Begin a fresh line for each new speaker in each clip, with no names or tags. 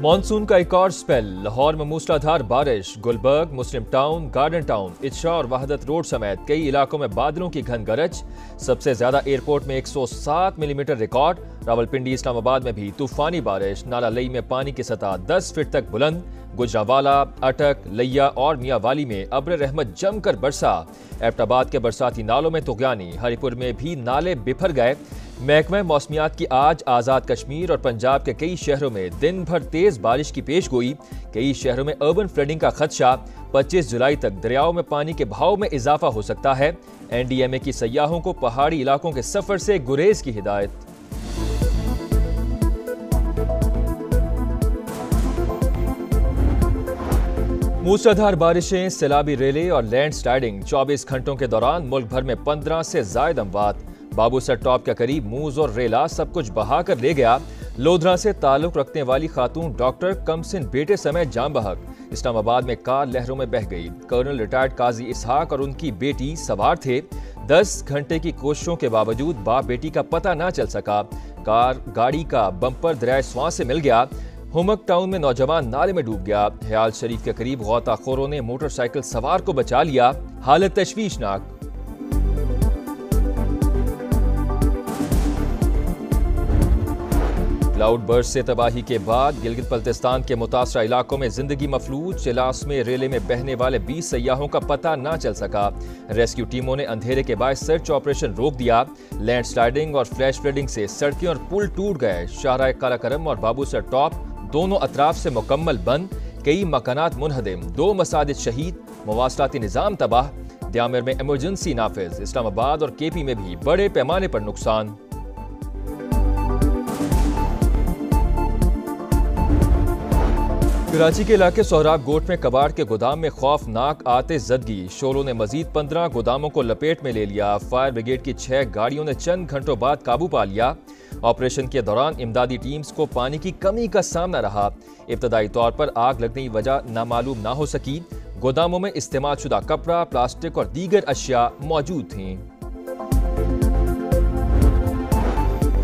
Monsoon का एक और स्पेल। लाहौर में मूसलाधार बारिश। गुलबर्ग, मुस्लिम टाउन, गार्डन टाउन, इत्शा और वहदत रोड समेत कई इलाकों में बादलों की घन गरज। सबसे ज्यादा एयरपोर्ट में 107 मिलीमीटर रिकॉर्ड। रावलपिंडी, इस्लामाबाद में भी तूफानी बारिश। नाला लई में पानी की सतह 10 फीट तक बुलंद। गुजरावाला, अटक, लिया और मियावाली में अब्र रहमत जमकर बरसा। एबटाबाद के बरसाती नालों में तुगयानी। हरिपुर में भी नाले बिफर गए। महकमा मौसमियात की आज आज़ाद कश्मीर और पंजाब के कई शहरों में दिन भर तेज बारिश की पेशगोई। कई शहरों में अर्बन फ्लडिंग का खदशा। 25 जुलाई तक दरियाओं में पानी के बहाव में इजाफा हो सकता है। NDMA की सयाहों को पहाड़ी इलाकों के सफर से गुरेज की हिदायत। मूसलाधार बारिशें, सैलाबी रेले और लैंडस्लाइडिंग। 24 घंटों के दौरान मुल्क भर में 15 से जायद अमवात। बाबूसर टॉप के करीब मूज और रेला सब कुछ बहाकर ले गया। लोधरा से ताल्लुक रखने वाली खातून डॉक्टर कमसिन बेटे समेत जाम बहक। इस्लामाबाद में कार लहरों में बह गई। कर्नल रिटायर्ड काजी इसहाक और उनकी बेटी सवार थे। 10 घंटे की कोशिशों के बावजूद बाप बेटी का पता ना चल सका। गाड़ी का बम्पर दरिया स्वां से मिल गया। हुमक टाउन में नौजवान नाले में डूब गया। हयाल शरीफ के करीब गौताखोरों ने मोटरसाइकिल सवार को बचा लिया। हालत तशवीशनाक। क्लाउड बर्स्ट से तबाही के बाद गिलगित बल्तिस्तान के मुतासरा इलाकों में जिंदगी मफलूज। चिलास में रेले में बहने वाले 20 सयाहों का पता ना चल सका। रेस्क्यू टीमों ने अंधेरे के बाद सर्च ऑपरेशन रोक दिया। लैंडस्लाइडिंग और फ्लैश फ्लडिंग से सड़कें और पुल टूट गए। शाहराह कालाकरम और बाबूसर टॉप दोनों अतराफ से मुकम्मल बंद। कई मकानात मुनहदिम। 2 मसाजिद शहीद। मवासलाती निज़ाम तबाह। द्यामिर में इमरजेंसी नाफिज। इस्लामाबाद और KP में भी बड़े पैमाने पर नुकसान। कराची के इलाके सोहराब गोट में कबाड़ के गोदाम में खौफनाक आतिश ज़दगी। शोलों ने मजीद 15 गोदामों को लपेट में ले लिया। फायर ब्रिगेड की 6 गाड़ियों ने चंद घंटों बाद काबू पा लिया। ऑपरेशन के दौरान इमदादी टीम्स को पानी की कमी का सामना रहा। इब्तदाई तौर पर आग लगने की वजह नामालूम ना हो सकी। गोदामों में इस्तेमाल शुदा कपड़ा, प्लास्टिक और दीगर अशिया मौजूद थीं।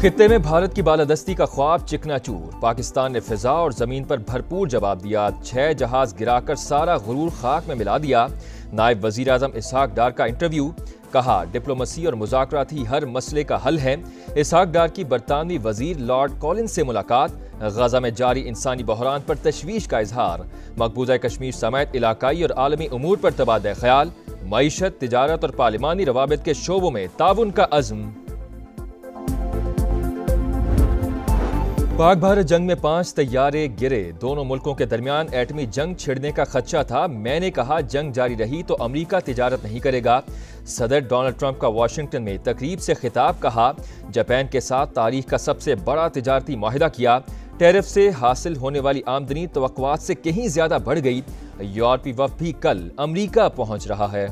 खित्ते में भारत की बालादस्ती का ख्वाब चिकनाचूर। पाकिस्तान ने फिजा और जमीन पर भरपूर जवाब दिया। 6 जहाज गिराकर सारा गुरूर खाक में मिला दिया। नायब वजीर आजम इसहाक डार का इंटरव्यू। कहा, डिप्लोमेसी और मुज़ाकरात ही हर मसले का हल है। इसहाक डार की बरतानवी वजीर लॉर्ड कॉलिंस से मुलाकात। गजा में जारी इंसानी बहरान पर तशवीश का इजहार। मकबूजा कश्मीर समेत इलाकाई और आलमी उमूर पर तबादला ख्याल। मईशत, तिजारत और पार्लिमानी रवाबित के शोबों में ताउन का अज़्म। पाक भारत जंग में 5 तैयारे गिरे। दोनों मुल्कों के दरमियान एटमी जंग छिड़ने का खदशा था। मैंने कहा, जंग जारी रही तो अमेरिका तिजारत नहीं करेगा। सदर डोनाल्ड ट्रंप का वाशिंगटन में तकरीब से खिताब। कहा, जापान के साथ तारीख का सबसे बड़ा तिजारती मुआहिदा किया। टैरिफ से हासिल होने वाली आमदनी तवक्कुआत से कहीं ज्यादा बढ़ गई। यूरोपीय वफ़द भी कल अमेरिका पहुंच रहा है।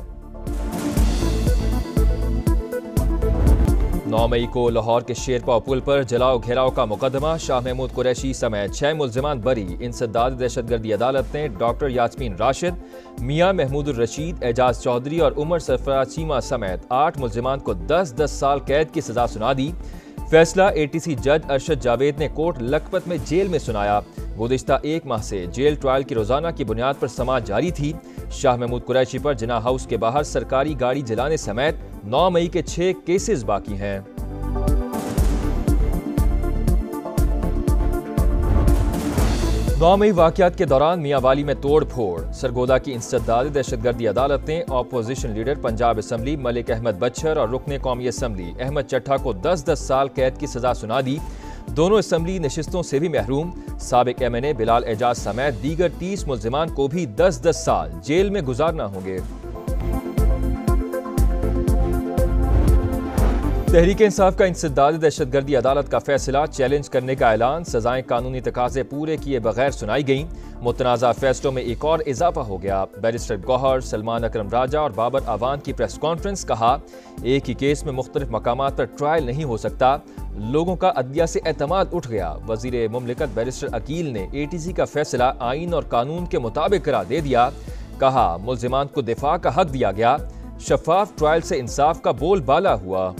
9 मई को लाहौर के शेरपाव पुल पर जलाओ घेराव का मुकदमा। शाह महमूद कुरैशी समेत 6 मुल्जिमान बरी। इंसदाद दहशतगर्दी अदालत ने डॉक्टर यास्मीन राशिद, मियां महमूदुर रशीद, एजाज चौधरी और उमर सरफराज चीमा समेत 8 मुल्जिमान को 10-10 साल कैद की सजा सुना दी। फैसला ATC जज अरशद जावेद ने कोर्ट लखपत में जेल में सुनाया। गुज़िश्ता 1 माह से जेल ट्रायल की रोजाना की बुनियाद पर समाअत जारी थी। शाह महमूद कुरैशी पर जिना हाउस के बाहर सरकारी गाड़ी जलाने समेत 9 मई के 6 केसेस बाकी हैं। नौ मई वाक़यात के दौरान मियावाली में तोड़ फोड़। सरगोदा की इंसदादी दहशतगर्दी अदालत ने opposition leader Punjab assembly Malik Ahmad Bhachar और रुकने कौमी असम्बली अहमद चट्ठा को 10-10 साल कैद की सजा सुना दी। दोनों असम्बली नशिस्तों से भी महरूम। साबिक MNA बिलाल एजाज समेत दीगर 30 मुल्जिमान को भी 10-10 साल जेल में गुजारना होंगे। तहरीक इंसाफ का इंसदादी दहशतगर्दी अदालत का फैसला चैलेंज करने का ऐलान। सजाएं कानूनी तकाजे पूरे किए बगैर सुनाई गईं। मुतनाज़ा फैसलों में एक और इजाफा हो गया। बैरिस्टर गौहर, सलमान अकरम राजा और बाबर आवान की प्रेस कॉन्फ्रेंस। कहा, एक ही केस में मुख्तलिफ मकामात पर ट्रायल नहीं हो सकता। लोगों का अदलिया से एतमाद उठ गया। वजीर मुमलिकत बैरिस्टर अकील ने ATC का फैसला आइन और कानून के मुताबिक करार दे दिया। कहा, मुल्जिमान को दिफा का हक दिया गया। शफाफ ट्रायल से इंसाफ का बोलबाला हुआ।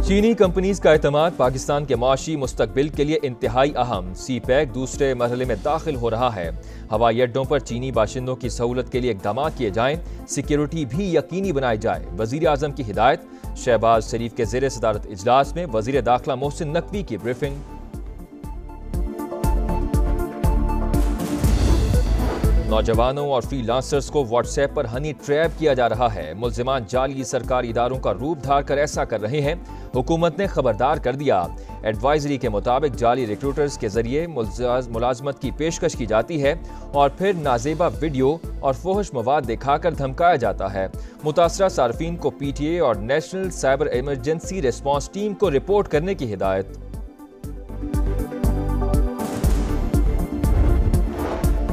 चीनी कंपनीज का एतमाद पाकिस्तान के माशी मुस्तकबिल के लिए इंतहाई अहम। सी पैक दूसरे मरहले में दाखिल हो रहा है। हवाई अड्डों पर चीनी बाशिंदों की सहूलत के लिए इकदाम किए जाएं, सिक्योरिटी भी यकीनी बनाई जाए। वजीर आजम की हिदायत। शहबाज शरीफ के ज़ेर सदारत इजलास में वजीर दाखिला मोहसिन नकवी की ब्रीफिंग। नौजवानों और फ्रीलांसर्स को व्हाट्सएप पर हनी ट्रैप किया जा रहा है। मुल्जिमान जाली सरकारी इदारों का रूप धार कर ऐसा कर रहे हैं। हुकूमत ने खबरदार कर दिया। एडवाइजरी के मुताबिक जाली रिक्रूटर्स के जरिए मुलाजमत की पेशकश की जाती है और फिर नाजेबा वीडियो और फोहश मवाद दिखाकर धमकाया जाता है। मुतासरा सार्फिन को PTA और national cyber emergency response team को रिपोर्ट करने की हिदायत।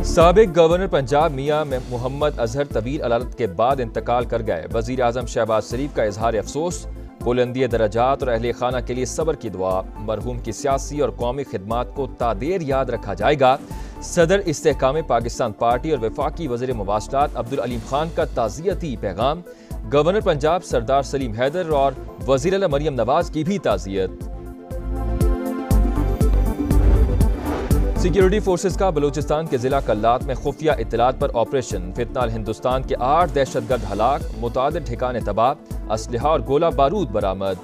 साबिक गवर्नर पंजाब मियां मोहम्मद अजहर तवील अदालत के बाद इंतकाल कर गए। वजीर आजम शहबाज शरीफ का इजहार अफसोस। बुलंदी दराजात और अहले खाना के लिए सब्र की दुआ। मरहूम की सियासी और कौमी खिदमात को तादेर याद रखा जाएगा। सदर इस्तेहकाम पाकिस्तान पार्टी और वफाकी वज़ीर मुवासलात अब्दुल अलीम खान का ताज़ियती पैगाम। गवर्नर पंजाब सरदार सलीम हैदर और वज़ीर आला मरियम नवाज की भी ताज़ियत। सिक्योरिटी फोर्सेस का बलूचिस्तान के जिला कल्लात में खुफिया इत्तलात पर ऑपरेशन। फितनाल हिंदुस्तान के 8 दहशतगर्द हलाक, मुतादिद ठिकाने तबाह, असलहा और गोला बारूद बरामद।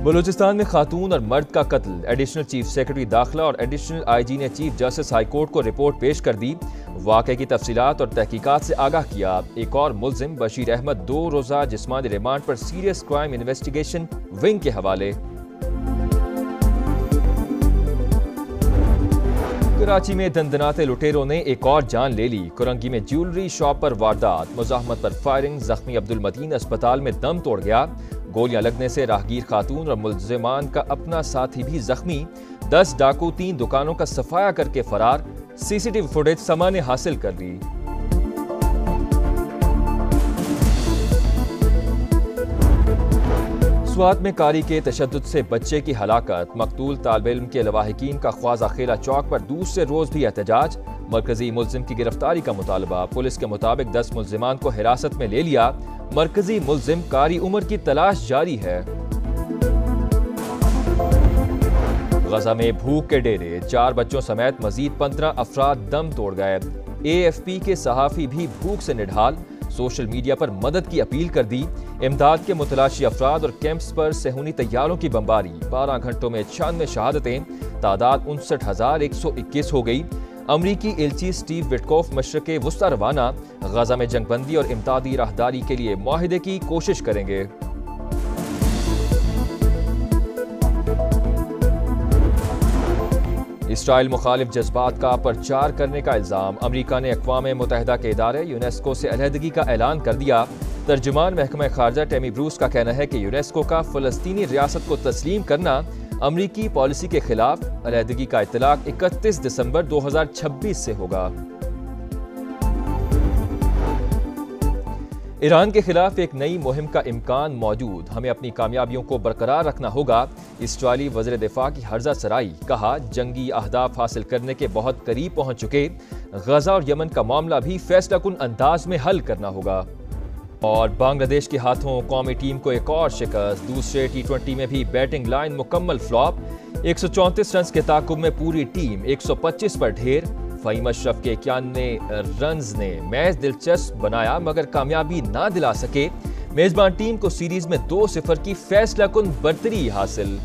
बलूचिस्तान में खातून और मर्द का कत्ल। एडिशनल चीफ सेक्रेटरी दाखिला और एडिशनल IG ने चीफ जस्टिस हाई कोर्ट को रिपोर्ट पेश कर दी। वाक़े की तफसीलात और तहकीकात से आगाह किया। एक और मुल्जिम बशीर अहमद 2 रोज़ा जिस्मानी रिमांड पर सीरियस क्राइम इन्वेस्टिगेशन विंग के हवाले। कराची में दंदनाते लुटेरों ने एक और जान ले ली। कुरंगी में ज्वेलरी शॉप पर वारदात। मुजाहमत पर फायरिंग। जख्मी अब्दुल मतीन अस्पताल में दम तोड़ गया। गोलियां लगने से राहगीर खातून और मुल्जिमान का अपना साथी भी जख्मी। 10 डाकू 3 दुकानों का सफाया करके फरार। CCTV फुटेज समा ने हासिल कर ली। स्वात में कारी के तशद्दुद से बच्चे की हलाकत। मकतूल तालिब इल्म के लवाहिकीन का ख्वाजा खेला चौक पर दूसरे रोज भी एहतजाज। मरकजी मुल्जिम की गिरफ्तारी का मुतालबा। पुलिस के मुताबिक 10 मुल्जिमान को हिरासत में ले लिया। मरकजी मुल्जिम कारी उमर की तलाश जारी है। गजा में भूख के डेरे। 4 बच्चों समेत मजीद 15 अफराद दम तोड़ गए। AFP के सहाफी भी भूख से निढाल। सोशल मीडिया पर मदद की अपील कर दी। इमदाद के मुतलाशी अफराद और कैंप्स पर सेहूनी तैयारों की बमबारी। 12 घंटों में 96 शहादतें। तादाद 59,121 हो गई। अमरीकी एलची स्टीव विटकॉफ मशरक़े वुस्ता रवाना। गजा में जंगबंदी और इमदादी राहदारी के लिए मुआहिदे की कोशिश करेंगे। इसराइल मुखालिफ जज्बात का प्रचार करने का इल्जाम। अमरीका ने अक़वाम मुत्तहिदा के इदारे यूनेस्को से अलहदगी का ऐलान कर दिया। तर्जुमान महकमा खारजा टेमी ब्रूस का कहना है कि यूनेस्को का फ़लस्तीनी रियासत को तस्लीम करना अमरीकी पॉलिसी के खिलाफ। अलहदगी का इत्तलाक 31 दिसंबर 2026 से होगा। ईरान के खिलाफ एक नई मुहिम का इम्कान मौजूद। हमें अपनी कामयाबियों को बरकरार रखना होगा। इसराइली वज़ीर दिफा की हर्जा सराई। कहा, जंगी अहदाफ हासिल करने के बहुत करीब पहुंच चुके। गजा और यमन का मामला भी फैसलाकुन अंदाज में हल करना होगा। और बांग्लादेश के हाथों कौमी टीम को एक और शिकस्त। दूसरे T20 में भी बैटिंग लाइन मुकम्मल फ्लॉप। 134 रन के ताकुब में पूरी टीम 125 पर ढेर। फ़हीम अशरफ के 91 रन्स ने मैच दिलचस्प बनाया मगर कामयाबी ना दिला सके। मेजबान टीम को सीरीज में 2-0 की फैसलाकुन बर्तरी हासिल।